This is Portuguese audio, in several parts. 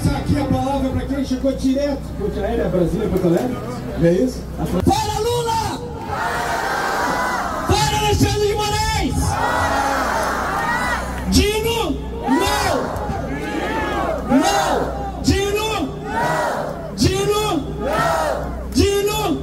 passar aqui a palavra para quem chegou direto. Ponte Aérea, Brasília, Porto Alegre. Não é isso? Fora Lula! Fora Alexandre de Moraes! Dino, não! Não! Dino! Dino! Dino!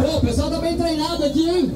Pô, o pessoal tá bem treinado aqui, hein?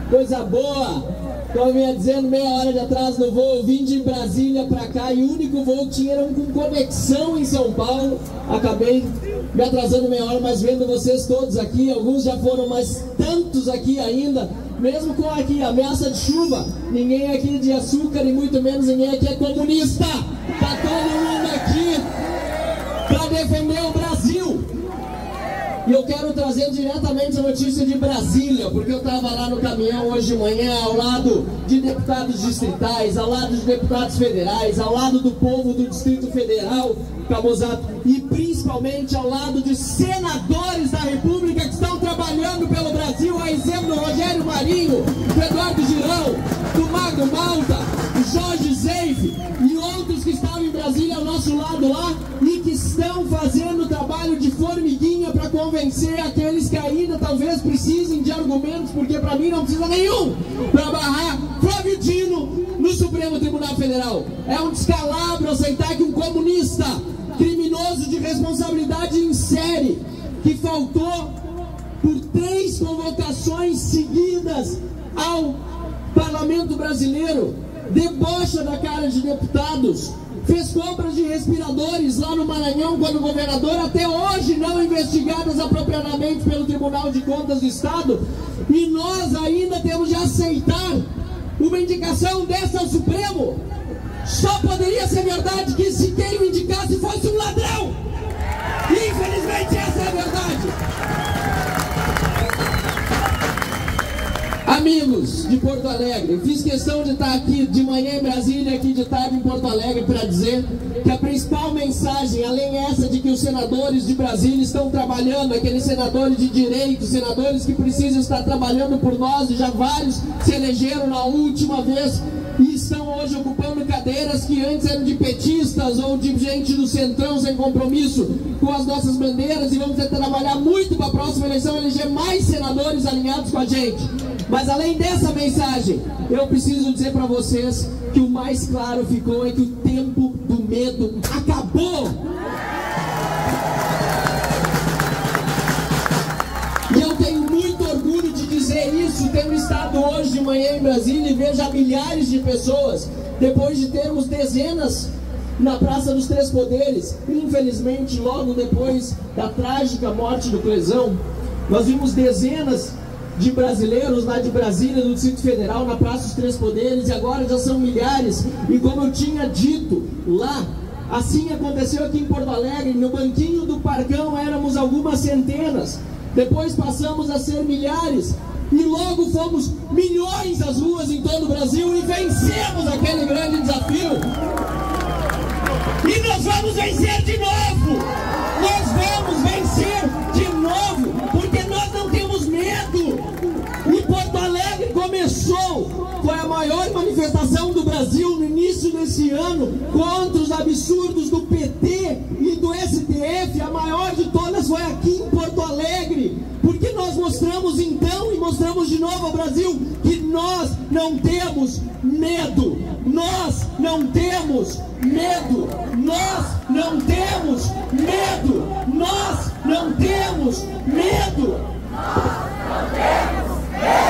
Coisa boa! Como eu vinha dizendo, meia hora de atraso no voo, eu vim de Brasília pra cá e o único voo que tinha era um com conexão em São Paulo. Acabei me atrasando meia hora, mas vendo vocês todos aqui, alguns já foram, mas tantos aqui ainda, mesmo com aqui ameaça de chuva, ninguém aqui de açúcar e muito menos ninguém aqui é comunista. Tá todo mundo aqui pra defender o Brasil. E eu quero trazer diretamente a notícia de Brasília, porque eu estava lá no caminhão hoje de manhã, ao lado de deputados distritais, ao lado de deputados federais, ao lado do povo do Distrito Federal, Camusato, e principalmente ao lado de senadores da República que estão trabalhando pelo Brasil, a exemplo do Rogério Marinho, do Eduardo Girão, do Magno Malta, do Jorge Zeife e outros que estavam em Brasília ao nosso lado lá e que estão fazendo trabalho de formiguinha para convencer aqueles que ainda talvez precisem de argumentos, porque para mim não precisa nenhum, para barrar Flávio Dino no Supremo Tribunal Federal. É um descalabro aceitar que um comunista, criminoso de responsabilidade em série, que faltou por 3 convocações seguidas ao Parlamento Brasileiro, debocha da cara de deputados, fez compras de respiradores lá no Maranhão quando governador, até hoje não investigadas apropriadamente pelo Tribunal de Contas do Estado, e nós ainda temos de aceitar uma indicação dessa ao Supremo. Só poderia ser verdade que se quem o indicasse fosse um ladrão. Infelizmente essa é a verdade. Amigos de Porto Alegre, fiz questão de estar aqui de manhã em Brasília, aqui de tarde em Porto Alegre, para dizer que a principal mensagem, além essa de que os senadores de Brasília estão trabalhando, aqueles senadores de direito, senadores que precisam estar trabalhando por nós, e já vários se elegeram na última vez e estão hoje ocupando cadeiras que antes eram de petistas ou de gente do centrão sem compromisso com as nossas bandeiras, e vamos tentar trabalhar muito para a próxima eleição eleger mais senadores alinhados com a gente. Mas além dessa mensagem, eu preciso dizer para vocês que o mais claro ficou é que o tempo do medo acabou. E eu tenho muito orgulho de dizer isso, tendo estado hoje de manhã em Brasília e vejo milhares de pessoas, depois de termos dezenas na Praça dos Três Poderes. Infelizmente, logo depois da trágica morte do Clesão, nós vimos dezenas de brasileiros lá de Brasília, no Distrito Federal, na Praça dos Três Poderes, e agora já são milhares. E como eu tinha dito lá, assim aconteceu aqui em Porto Alegre, no banquinho do Parcão éramos algumas centenas, depois passamos a ser milhares, e logo fomos milhões às ruas em todo o Brasil e vencemos aquele grande desafio. E nós vamos vencer de novo! Nós vamos vencer de novo, porque nós não temos medo! E Porto Alegre começou, foi a maior manifestação do Brasil no início desse ano contra os absurdos do PT e do STF. A maior de todas foi aqui em Porto Alegre, porque nós mostramos então e mostramos de novo ao Brasil que nós não temos medo. Nós não temos medo. Nós não temos medo. Nós não temos medo.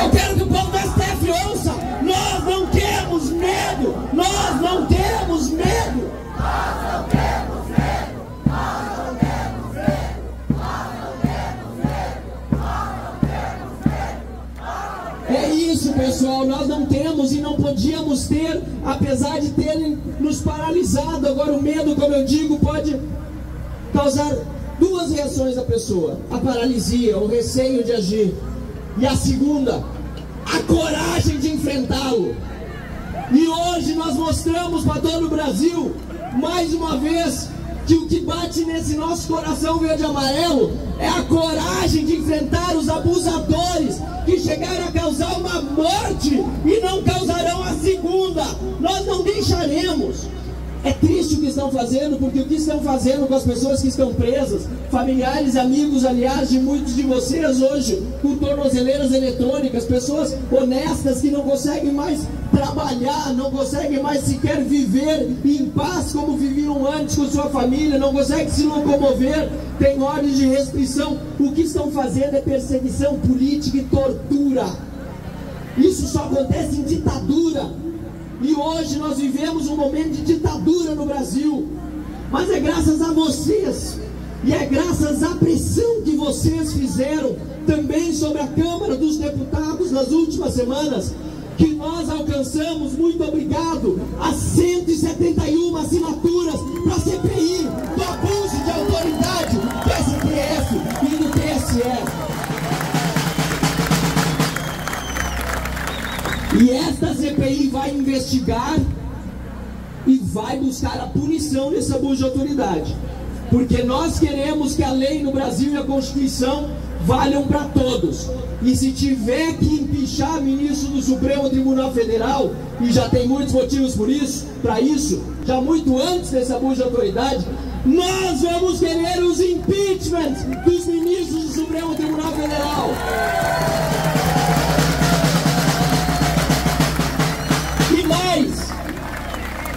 Eu quero que o povo do STF ouça. Nós não temos medo. Nós não temos medo. Nós não temos medo. Nós não temos medo. Nós não temos medo. Nós não temos medo. É isso, pessoal. Nós não temos e não podíamos ter, apesar de terem nos paralisado. Agora o medo, como eu digo, pode causar 2 reações da pessoa: a paralisia, o receio de agir, e a segunda, a coragem de enfrentá-lo. E hoje nós mostramos para todo o Brasil, mais uma vez, que o que bate nesse nosso coração verde e amarelo é a coragem de enfrentar os abusadores que chegaram a causar uma morte e não causarão a segunda. Nós não deixaremos. É triste o que estão fazendo, porque o que estão fazendo com as pessoas que estão presas, familiares, amigos, aliás, de muitos de vocês hoje, com tornozeleiras eletrônicas, pessoas honestas que não conseguem mais trabalhar, não conseguem mais sequer viver em paz como viviam antes com sua família, não conseguem se locomover, tem ordens de restrição. O que estão fazendo é perseguição política e tortura. Isso só acontece em ditadura. E hoje nós vivemos um momento de ditadura no Brasil. Mas é graças a vocês, e é graças à pressão que vocês fizeram também sobre a Câmara dos Deputados nas últimas semanas, que nós alcançamos, muito obrigado, as 171 assinaturas para a CPI do abuso de autoridade do STF e do TSE. E esta CPI vai investigar e vai buscar a punição desse abuso de autoridade. Porque nós queremos que a lei no Brasil e a Constituição valham para todos. E se tiver que empichar ministro do Supremo Tribunal Federal, e já tem muitos motivos para isso, já muito antes desse abuso de autoridade, nós vamos querer os impeachments dos ministros do Supremo Tribunal Federal.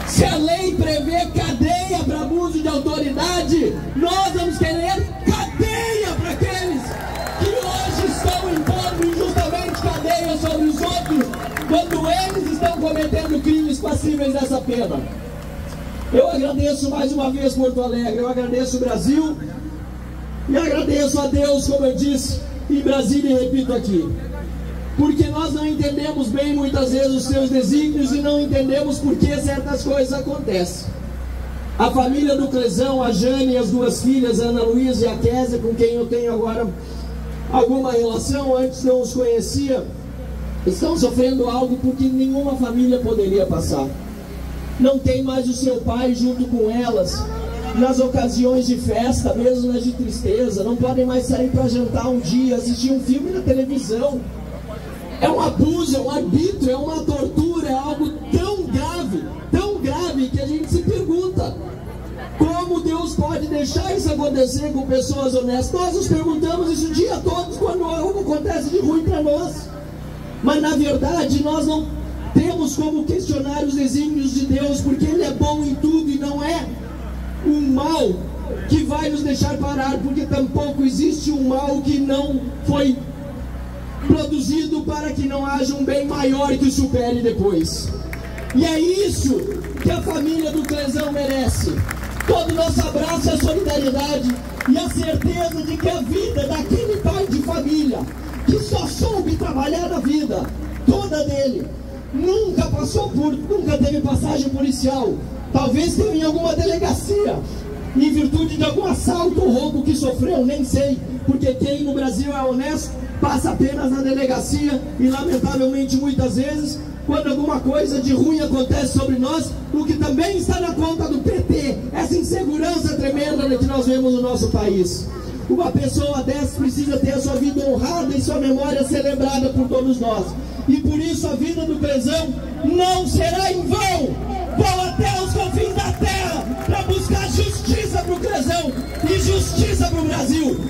Se a lei prevê cadeia para abuso de autoridade, nós vamos querer cadeia para aqueles que hoje estão impondo injustamente cadeia sobre os outros, quando eles estão cometendo crimes passíveis dessa pena. Eu agradeço mais uma vez Porto Alegre, eu agradeço o Brasil e agradeço a Deus, como eu disse em Brasília e repito aqui. Porque nós não entendemos bem muitas vezes os seus desígnios e não entendemos por que certas coisas acontecem. A família do Clezão, a Jane e as duas filhas, a Ana Luísa e a Kézia, com quem eu tenho agora alguma relação, antes não os conhecia, estão sofrendo algo porque nenhuma família poderia passar. Não tem mais o seu pai junto com elas nas ocasiões de festa, mesmo nas de tristeza, não podem mais sair para jantar um dia, assistir um filme na televisão. É um abuso, é um arbítrio, é uma tortura, é algo tão grave que a gente se pergunta como Deus pode deixar isso acontecer com pessoas honestas. Nós nos perguntamos isso o dia todo quando algo acontece de ruim para nós. Mas na verdade nós não temos como questionar os desígnios de Deus, porque Ele é bom em tudo e não é um mal que vai nos deixar parar, porque tampouco existe um mal que não foi produzido para que não haja um bem maior que o supere depois. E é isso que a família do Clezão merece. Todo o nosso abraço e a solidariedade e a certeza de que a vida daquele pai de família que só soube trabalhar na vida toda dele, nunca teve passagem policial, talvez tenha em alguma delegacia, em virtude de algum assalto ou roubo que sofreu, nem sei, porque quem no Brasil é honesto passa apenas na delegacia e lamentavelmente muitas vezes, quando alguma coisa de ruim acontece sobre nós, o que também está na conta do PT, essa insegurança tremenda que nós vemos no nosso país. Uma pessoa dessa precisa ter a sua vida honrada e sua memória celebrada por todos nós. E por isso a vida do Clezão não será em vão. Vão até os confins da terra para buscar justiça para o Clezão e justiça para o Brasil.